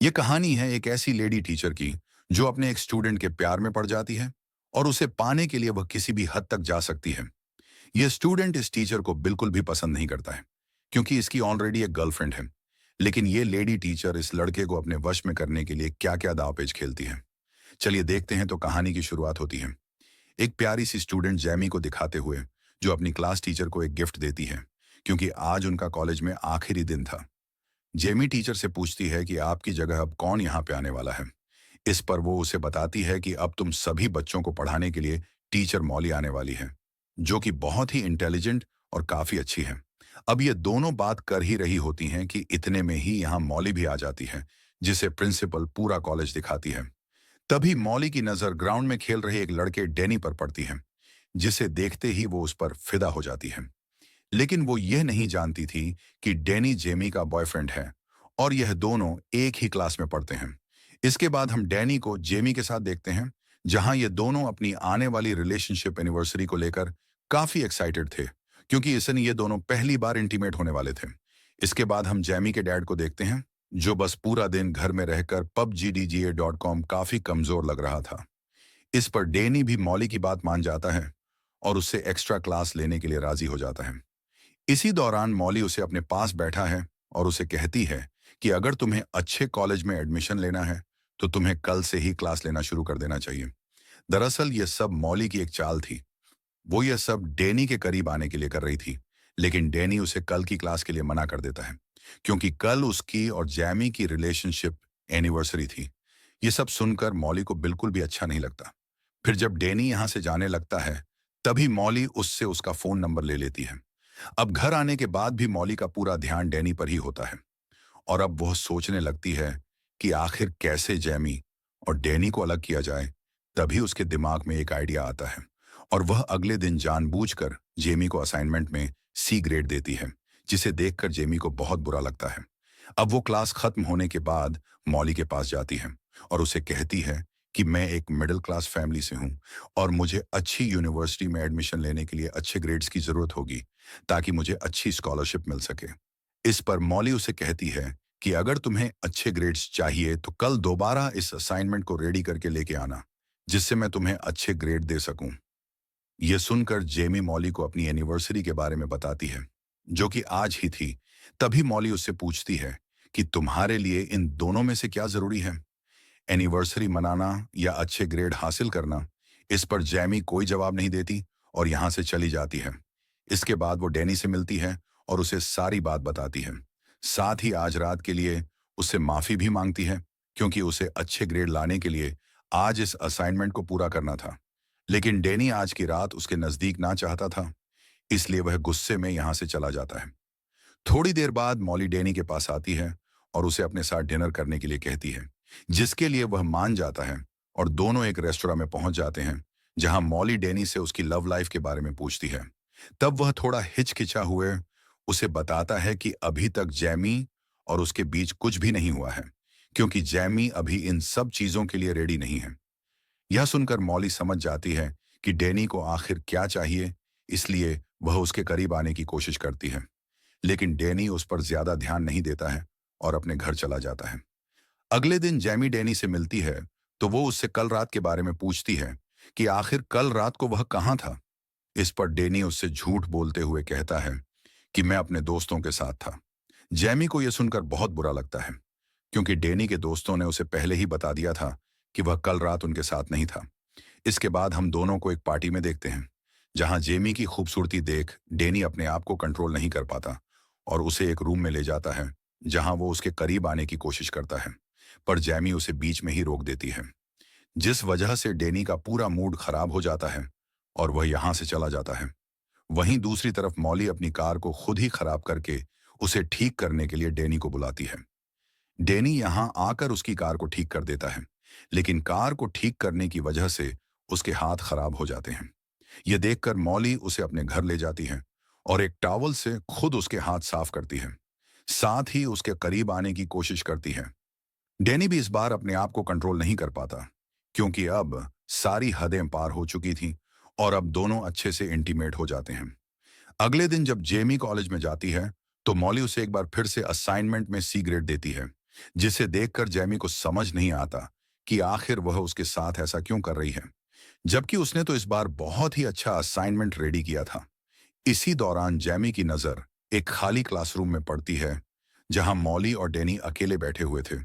ये कहानी है एक ऐसी लेडी टीचर की जो अपने एक स्टूडेंट के प्यार में पड़ जाती है और उसे पाने के लिए वह किसी भी हद तक जा सकती है। यह स्टूडेंट इस टीचर को बिल्कुल भी पसंद नहीं करता है क्योंकि इसकी ऑलरेडी एक गर्लफ्रेंड है। लेकिन ये लेडी टीचर इस लड़के को अपने वश में करने के लिए क्या क्या दांवपेच खेलती है। चलिए देखते हैं। तो कहानी की शुरुआत होती है एक प्यारी सी स्टूडेंट जैमी को दिखाते हुए, जो अपनी क्लास टीचर को एक गिफ्ट देती है क्योंकि आज उनका कॉलेज में आखिरी दिन था। जेमी टीचर से पूछती है कि आपकी जगह अब कौन यहाँ पे आने वाला है। इस पर वो उसे बताती है कि अब तुम सभी बच्चों को पढ़ाने के लिए टीचर मॉली आने वाली है, जो कि बहुत ही इंटेलिजेंट और काफी अच्छी है। अब ये दोनों बात कर ही रही होती हैं कि इतने में ही यहाँ मॉली भी आ जाती है, जिसे प्रिंसिपल पूरा कॉलेज दिखाती है। तभी मॉली की नजर ग्राउंड में खेल रहे एक लड़के डैनी पर पड़ती है, जिसे देखते ही वो उस पर फिदा हो जाती है। लेकिन वो यह नहीं जानती थी कि डैनी जेमी का बॉयफ्रेंड है और यह दोनों एक ही क्लास में पढ़ते हैं। इसके बाद हम डैनी को जेमी के साथ देखते हैं, जहां ये दोनों अपनी आने वाली रिलेशनशिप एनिवर्सरी को लेकर काफी एक्साइटेड थे, क्योंकि इसने ये दोनों पहली बार इंटीमेट होने वाले थे। इसके बाद हम जेमी के डैड को देखते हैं, जो बस पूरा दिन घर में रहकर pubgdga.com काफी कमजोर लग रहा था। इस पर डैनी भी मॉली की बात मान जाता है और उससे एक्स्ट्रा क्लास लेने के लिए राजी हो जाता है। इसी दौरान मॉली उसे अपने पास बैठा है और उसे कहती है कि अगर तुम्हें अच्छे कॉलेज में एडमिशन लेना है तो तुम्हें कल से ही क्लास लेना शुरू कर देना चाहिए। दरअसल यह सब मॉली की एक चाल थी। वो यह सब डैनी के करीब आने के लिए कर रही थी, लेकिन डैनी उसे कल की क्लास के लिए मना कर देता है क्योंकि कल उसकी और जैमी की रिलेशनशिप एनिवर्सरी थी। ये सब सुनकर मॉली को बिल्कुल भी अच्छा नहीं लगता। फिर जब डैनी यहां से जाने लगता है, तभी मॉली उससे उसका फोन नंबर ले लेती है। अब घर आने के बाद भी मॉली का पूरा ध्यान डैनी पर ही होता है और अब वह सोचने लगती है कि आखिर कैसे जैमी और डैनी को अलग किया जाए। तभी उसके दिमाग में एक आइडिया आता है और वह अगले दिन जानबूझकर जेमी को असाइनमेंट में सी ग्रेड देती है, जिसे देखकर जेमी को बहुत बुरा लगता है। अब वो क्लास खत्म होने के बाद मॉली के पास जाती है और उसे कहती है कि मैं एक मिडिल क्लास फैमिली से हूँ और मुझे अच्छी यूनिवर्सिटी में एडमिशन लेने के लिए अच्छे ग्रेड्स की जरूरत होगी ताकि मुझे अच्छी स्कॉलरशिप मिल सके। इस पर मॉली उसे कहती है कि अगर तुम्हें अच्छे ग्रेड्स चाहिए तो कल दोबारा इस असाइनमेंट को रेडी करके लेके आना, जिससे मैं तुम्हें अच्छे ग्रेड दे सकूं। यह सुनकर जेमी मॉली को अपनी एनिवर्सरी के बारे में बताती है, जो कि आज ही थी। तभी मॉली उससे पूछती है कि तुम्हारे लिए इन दोनों में से क्या जरूरी है, एनिवर्सरी मनाना या अच्छे ग्रेड हासिल करना। इस पर जैमी कोई जवाब नहीं देती और यहां से चली जाती है। इसके बाद वो डैनी से मिलती है और उसे सारी बात बताती है। साथ ही आज रात के लिए उससे माफी भी मांगती है, क्योंकि उसे अच्छे ग्रेड लाने के लिए आज इस असाइनमेंट को पूरा करना था। लेकिन डैनी आज की रात उसके नजदीक ना चाहता था, इसलिए वह गुस्से में यहां से चला जाता है। थोड़ी देर बाद मॉली डैनी के पास आती है और उसे अपने साथ डिनर करने के लिए कहती है, जिसके लिए वह मान जाता है और दोनों एक रेस्टोरेंट में पहुंच जाते हैं, जहां मॉली डैनी से उसकी लव लाइफ के बारे में पूछती है। तब वह थोड़ा हिचकिचा हुए उसे बताता है कि अभी तक जैमी और उसके बीच कुछ भी नहीं हुआ है, क्योंकि जैमी अभी इन सब चीजों के लिए रेडी नहीं है। यह सुनकर मॉली समझ जाती है कि डैनी को आखिर क्या चाहिए, इसलिए वह उसके करीब आने की कोशिश करती है। लेकिन डैनी उस पर ज्यादा ध्यान नहीं देता है और अपने घर चला जाता है। अगले दिन जैमी डैनी से मिलती है तो वो उससे कल रात के बारे में पूछती है कि आखिर कल रात को वह कहाँ था। इस पर डैनी उससे झूठ बोलते हुए कहता है कि मैं अपने दोस्तों के साथ था। जैमी को यह सुनकर बहुत बुरा लगता है, क्योंकि डैनी के दोस्तों ने उसे पहले ही बता दिया था कि वह कल रात उनके साथ नहीं था। इसके बाद हम दोनों को एक पार्टी में देखते हैं, जहां जेमी की खूबसूरती देख डैनी अपने आप को कंट्रोल नहीं कर पाता और उसे एक रूम में ले जाता है, जहां वो उसके करीब आने की कोशिश करता है, पर जैमी उसे बीच में ही रोक देती है, जिस वजह से डैनी का पूरा मूड खराब हो जाता है और वह यहां से चला जाता है। वहीं दूसरी तरफ मॉली अपनी कार को खुद ही खराब करके उसे ठीक करने के लिए डैनी को बुलाती है। डैनी यहां आकर उसकी कार को ठीक कर देता है, लेकिन कार को ठीक करने की वजह से उसके हाथ खराब हो जाते हैं। यह देखकर मॉली उसे अपने घर ले जाती है और एक टॉवल से खुद उसके हाथ साफ करती है, साथ ही उसके करीब आने की कोशिश करती है। डैनी भी इस बार अपने आप को कंट्रोल नहीं कर पाता, क्योंकि अब सारी हदें पार हो चुकी थी और अब दोनों अच्छे से इंटीमेट हो जाते हैं। अगले दिन जब जेमी कॉलेज में जाती है तो मॉली उसे एक बार फिर से असाइनमेंट में सी ग्रेड देती है, जिसे देखकर जैमी को समझ नहीं आता कि आखिर वह उसके साथ ऐसा क्यों कर रही है, जबकि उसने तो इस बार बहुत ही अच्छा असाइनमेंट रेडी किया था। इसी दौरान जैमी की नजर एक खाली क्लासरूम में पड़ती है, जहां मॉली और डैनी अकेले बैठे हुए थे।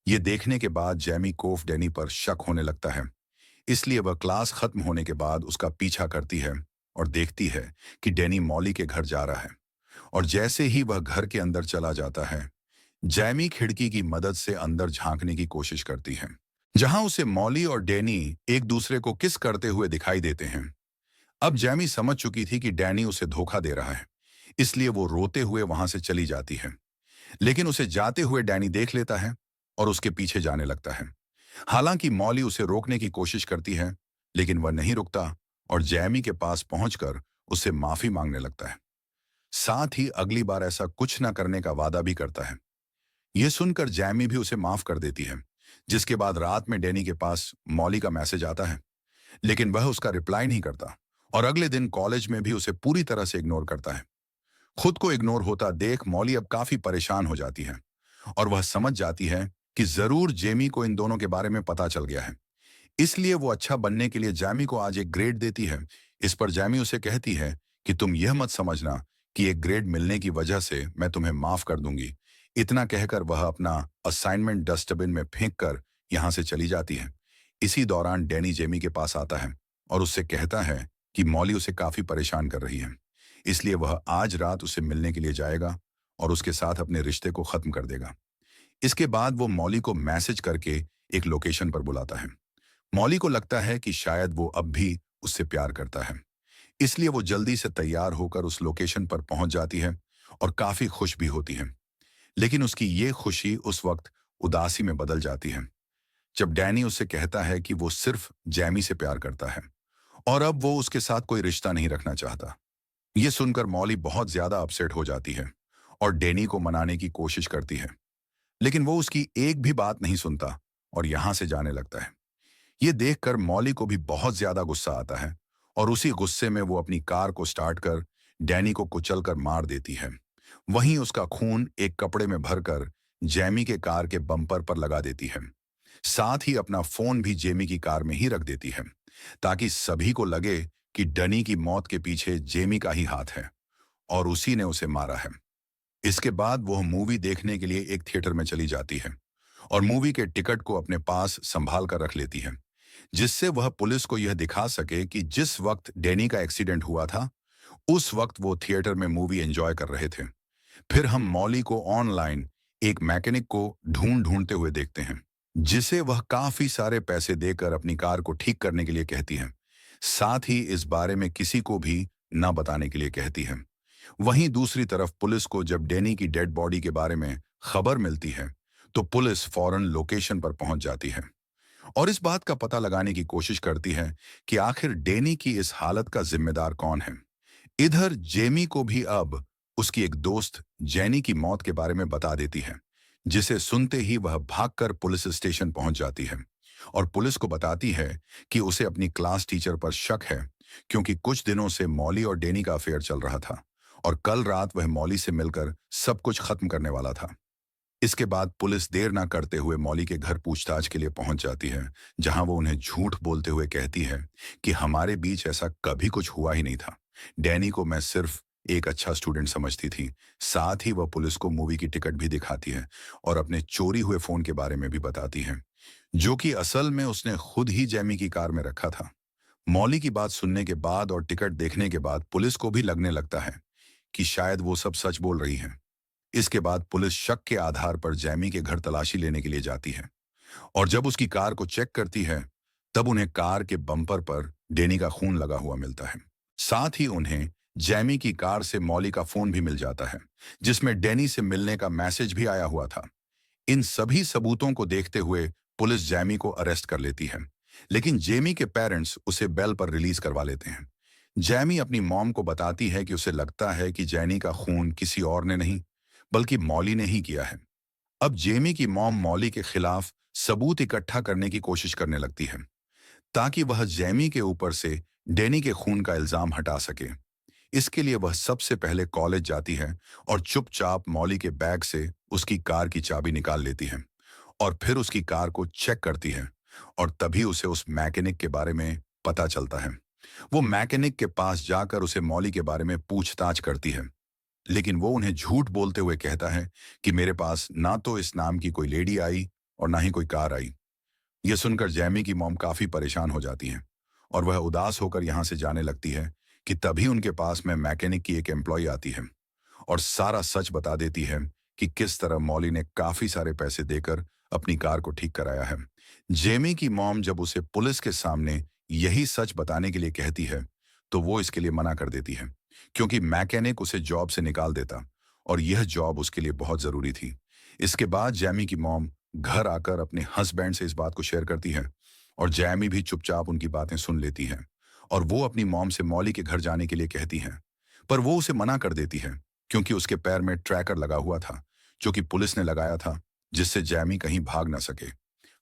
ये देखने के बाद जैमी को डैनी पर शक होने लगता है, इसलिए वह क्लास खत्म होने के बाद उसका पीछा करती है और देखती है कि डैनी मॉली के घर जा रहा है। और जैसे ही वह घर के अंदर चला जाता है, जैमी खिड़की की मदद से अंदर झांकने की कोशिश करती है, जहां उसे मॉली और डैनी एक दूसरे को किस करते हुए दिखाई देते हैं। अब जैमी समझ चुकी थी कि डैनी उसे धोखा दे रहा है, इसलिए वो रोते हुए वहां से चली जाती है। लेकिन उसे जाते हुए डैनी देख लेता है और उसके पीछे जाने लगता है। हालांकि मॉली उसे रोकने की कोशिश करती है, लेकिन वह नहीं रुकता और जैमी के पास पहुंचकर उससे माफी मांगने लगता है। साथ ही अगली बार ऐसा कुछ न करने का वादा भी करता है। यह सुनकर जैमी भी उसे माफ कर देती है, जिसके बाद रात में डैनी के पास मॉली का मैसेज आता है, लेकिन वह उसका रिप्लाई नहीं करता और अगले दिन कॉलेज में भी उसे पूरी तरह से इग्नोर करता है। खुद को इग्नोर होता देख मॉली अब काफी परेशान हो जाती है और वह समझ जाती है कि जरूर जेमी को इन दोनों के बारे में पता चल गया है। इसलिए वो अच्छा बनने के लिए जैमी को आज एक ग्रेड देती है। इस पर जैमी उसे कहती है कि तुम यह मत समझना कि एक ग्रेड मिलने की वजह से मैं तुम्हें माफ कर दूंगी। इतना कहकर वह अपना असाइनमेंट डस्टबिन में फेंक कर यहाँ से चली जाती है। इसी दौरान डैनी जेमी के पास आता है और उससे कहता है कि मॉली उसे काफी परेशान कर रही है, इसलिए वह आज रात उसे मिलने के लिए जाएगा और उसके साथ अपने रिश्ते को खत्म कर देगा। इसके बाद वो मॉली को मैसेज करके एक लोकेशन पर बुलाता है। मॉली को लगता है कि शायद वो अब भी उससे प्यार करता है, इसलिए वो जल्दी से तैयार होकर उस लोकेशन पर पहुंच जाती है और काफी खुश भी होती है। लेकिन उसकी ये खुशी उस वक्त उदासी में बदल जाती है, जब डैनी उससे कहता है कि वो सिर्फ जैमी से प्यार करता है और अब वो उसके साथ कोई रिश्ता नहीं रखना चाहता। ये सुनकर मॉली बहुत ज्यादा अपसेट हो जाती है और डैनी को मनाने की कोशिश करती है, लेकिन वो उसकी एक भी बात नहीं सुनता और यहां से जाने लगता है। ये देखकर मॉली को भी बहुत ज्यादा गुस्सा आता है और उसी गुस्से में वो अपनी कार को स्टार्ट कर डैनी को कुचलकर मार देती है। वहीं उसका खून एक कपड़े में भरकर जैमी के कार के बम्पर पर लगा देती है। साथ ही अपना फोन भी जेमी की कार में ही रख देती है, ताकि सभी को लगे कि डनी की मौत के पीछे जेमी का ही हाथ है और उसी ने उसे मारा है। इसके बाद वह मूवी देखने के लिए एक थिएटर में चली जाती है और मूवी के टिकट को अपने पास संभाल कर रख लेती है, जिससे वह पुलिस को यह दिखा सके कि जिस वक्त डैनी का एक्सीडेंट हुआ था, उस वक्त वो थिएटर में मूवी एंजॉय कर रहे थे। फिर हम मॉली को ऑनलाइन एक मैकेनिक को ढूंढते हुए देखते हैं, जिसे वह काफी सारे पैसे देकर अपनी कार को ठीक करने के लिए कहती है। साथ ही इस बारे में किसी को भी न बताने के लिए कहती है। वहीं दूसरी तरफ पुलिस को जब डैनी की डेड बॉडी के बारे में खबर मिलती है, तो पुलिस फौरन लोकेशन पर पहुंच जाती है और इस बात का पता लगाने की कोशिश करती है कि आखिर डैनी की इस हालत का जिम्मेदार कौन है। इधर जेमी को भी अब उसकी एक दोस्त जैनी की मौत के बारे में बता देती है, जिसे सुनते ही वह भागकर पुलिस स्टेशन पहुंच जाती है और पुलिस को बताती है कि उसे अपनी क्लास टीचर पर शक है, क्योंकि कुछ दिनों से मॉली और डैनी का अफेयर चल रहा था और कल रात वह मॉली से मिलकर सब कुछ खत्म करने वाला था। इसके बाद पुलिस देर ना करते हुए मॉली के घर पूछताछ के लिए पहुंच जाती है, जहां वो उन्हें झूठ बोलते हुए कहती है कि हमारे बीच ऐसा कभी कुछ हुआ ही नहीं था। डैनी को मैं सिर्फ एक अच्छा स्टूडेंट समझती थी। साथ ही वह पुलिस को मूवी की टिकट भी दिखाती है और अपने चोरी हुए फोन के बारे में भी बताती है, जो कि असल में उसने खुद ही जैमी की कार में रखा था। मॉली की बात सुनने के बाद और टिकट देखने के बाद पुलिस को भी लगने लगता है कि शायद वो सब सच बोल रही हैं। इसके बाद पुलिस शक के आधार पर जैमी के घर तलाशी लेने के लिए जाती है और जब उसकी कार को चेक करती है, तब उन्हें कार के बम्पर पर डैनी का खून लगा हुआ मिलता है। साथ ही उन्हें जैमी की कार से मॉली का फोन भी मिल जाता है, जिसमें डैनी से मिलने का मैसेज भी आया हुआ था। इन सभी सबूतों को देखते हुए पुलिस जैमी को अरेस्ट कर लेती है, लेकिन जेमी के पेरेंट्स उसे बेल पर रिलीज करवा लेते हैं। जैमी अपनी मॉम को बताती है कि उसे लगता है कि जैनी का खून किसी और ने नहीं, बल्कि मॉली ने ही किया है। अब जेमी की मॉम मॉली के खिलाफ सबूत इकट्ठा करने की कोशिश करने लगती है, ताकि वह जैमी के ऊपर से डैनी के खून का इल्जाम हटा सके। इसके लिए वह सबसे पहले कॉलेज जाती है और चुपचाप मॉली के बैग से उसकी कार की चाबी निकाल लेती है और फिर उसकी कार को चेक करती है और तभी उसे उस मैकेनिक के बारे में पता चलता है। वो मैकेनिक के पास जाकर उसे मॉली के बारे में पूछताछ करती है, लेकिन वो उन्हें झूठ बोलते हुए कहता है कि मेरे पास ना तो इस नाम की कोई लेडी आई और ना ही कोई कार आई। यह सुनकर जैमी की मॉम काफी परेशान हो जाती है और वह उदास होकर यहां से जाने लगती है कि तभी उनके पास में मैकेनिक की एक एम्प्लॉय आती है और सारा सच बता देती है कि किस तरह मॉली ने काफी सारे पैसे देकर अपनी कार को ठीक कराया है। जेमी की मॉम जब उसे पुलिस के सामने यही सच बताने के लिए कहती है तो वो इसके लिए मना कर देती है, क्योंकि मैकेनिक उसे जॉब से निकाल देता और यह जॉब उसके लिए बहुत जरूरी थी। इसके बाद जैमी की मॉम घर आकर अपने हस्बैंड से इस बात को शेयर करती है और जैमी भी चुपचाप उनकी बातें सुन लेती है और वो अपनी मॉम से मॉली के घर जाने के लिए कहती है, पर वो उसे मना कर देती है क्योंकि उसके पैर में ट्रैकर लगा हुआ था जो कि पुलिस ने लगाया था, जिससे जैमी कहीं भाग ना सके।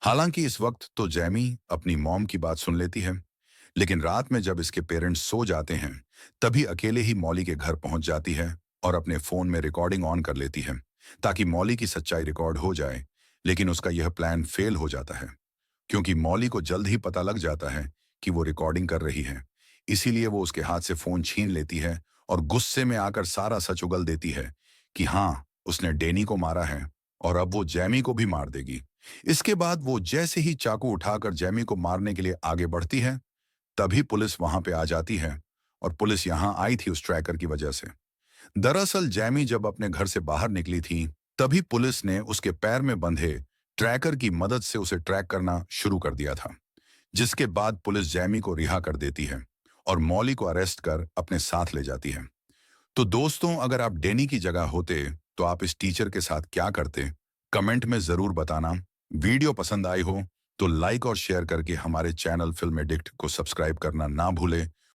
हालांकि इस वक्त तो जैमी अपनी मॉम की बात सुन लेती है, लेकिन रात में जब इसके पेरेंट्स सो जाते हैं तभी अकेले ही मॉली के घर पहुंच जाती है और अपने फोन में रिकॉर्डिंग ऑन कर लेती है ताकि मॉली की सच्चाई रिकॉर्ड हो जाए। लेकिन उसका यह प्लान फेल हो जाता है क्योंकि मॉली को जल्द ही पता लग जाता है कि वो रिकॉर्डिंग कर रही है। इसीलिए वो उसके हाथ से फोन छीन लेती है और गुस्से में आकर सारा सच उगल देती है कि हाँ, उसने डेनी को मारा है और अब वो जैमी को भी मार देगी। इसके बाद वो जैसे ही चाकू उठाकर जैमी को मारने के लिए आगे बढ़ती है तभी पुलिस वहां पे आ जाती है और पुलिस यहां आई थी उस ट्रैकर की वजह से। दरअसल जैमी जब अपने घर से बाहर निकली थी तभी पुलिस ने उसके पैर में बंधे ट्रैकर की मदद से उसे ट्रैक करना शुरू कर दिया था, जिसके बाद पुलिस जैमी को रिहा कर देती है और मॉली को अरेस्ट कर अपने साथ ले जाती है। तो दोस्तों, अगर आप डेनी की जगह होते तो आप इस टीचर के साथ क्या करते? कमेंट में जरूर बताना। वीडियो पसंद आई हो तो लाइक और शेयर करके हमारे चैनल फिल्म एडिक्ट को सब्सक्राइब करना ना भूलें